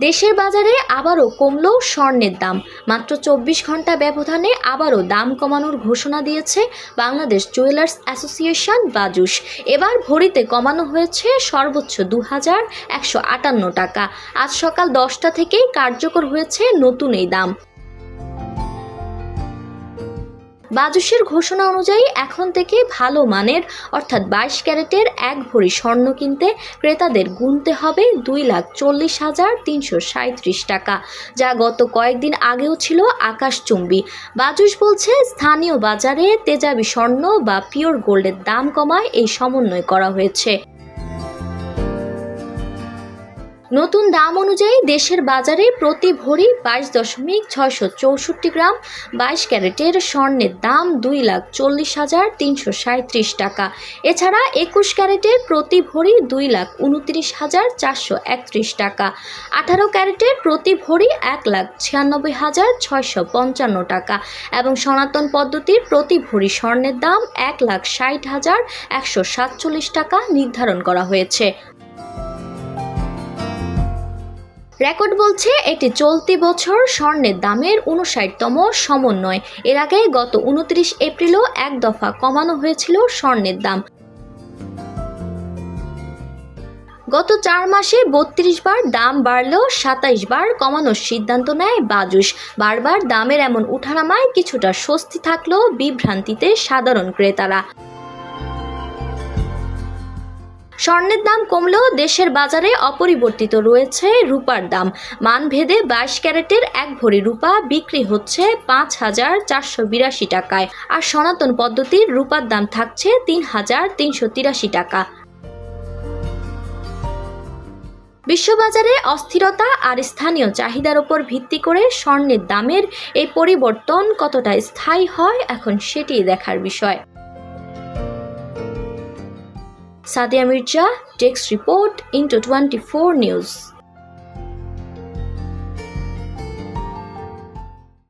দেশের বাজারে আবারও কমল স্বর্ণের দাম। মাত্র 24 ঘন্টা ব্যবধানে আবারও দাম কমানোর ঘোষণা দিয়েছে বাংলাদেশ জুয়েলার্স অ্যাসোসিয়েশন বাজুস। এবার ভরিতে কমানো হয়েছে সর্বোচ্চ 2158 টাকা। আজ সকাল 10টা থেকেই কার্যকর হয়েছে নতুন এই দাম। বাজুসের ঘোষণা অনুযায়ী এখন থেকে ভালো মানের অর্থাৎ 22 ক্যারেটের 1 ভরি স্বর্ণ কিনতে ক্রেতাদের গুনতে হবে 2,40,337 টাকা, যা গত কয়েকদিন আগেও ছিল আকাশচুম্বী। বাজুস বলছে, স্থানীয় বাজারে তেজাবি স্বর্ণ বা পিওর গোল্ডের দাম কমায় এই সমন্বয় করা হয়েছে। নতুন দাম অনুযায়ী দেশের বাজারে প্রতি ভরি 22.664 গ্রাম 22 ক্যারেটের স্বর্ণের দাম 2,40,337 টাকা। এছাড়া 21 ক্যারেটের প্রতি ভরি 2,29,431 টাকা, 18 ক্যারেটের প্রতি ভরি 1,96,655 টাকা এবং সনাতন পদ্ধতির প্রতি ভরি স্বর্ণের দাম 1,60,147 টাকা নির্ধারণ করা হয়েছে। রেকর্ড বলছে এটি চলতি বছর স্বর্ণের দামের 59তম সমন্বয়। এর আগে গত 29 এপ্রিলও এক দফা কমানো হয়েছিল স্বর্ণের দাম। গত 4 মাসে 32 বার দাম বাড়লেও 27 বার কমানোর সিদ্ধান্ত নেয় বাজুস। বারবার দামের এমন উঠানামায় কিছুটা স্বস্তি থাকলেও বিভ্রান্তিতে সাধারণ ক্রেতারা। স্বর্ণের দাম কমলেও দেশের বাজারে অপরিবর্তিত রয়েছে রূপার দাম। মানভেদে 22 ক্যারেটের 1 ভরি রূপা বিক্রি হচ্ছে 5,482 টাকায়, আর সনাতন পদ্ধতির রূপার দাম থাকছে 3,383 টাকা। বিশ্ববাজারে অস্থিরতা আর স্থানীয় চাহিদার উপর ভিত্তি করে স্বর্ণের দামের এই পরিবর্তন কতটা স্থায়ী হয় এখন সেটিই দেখার বিষয়। Sadia Mirza, desk report, into 24 news.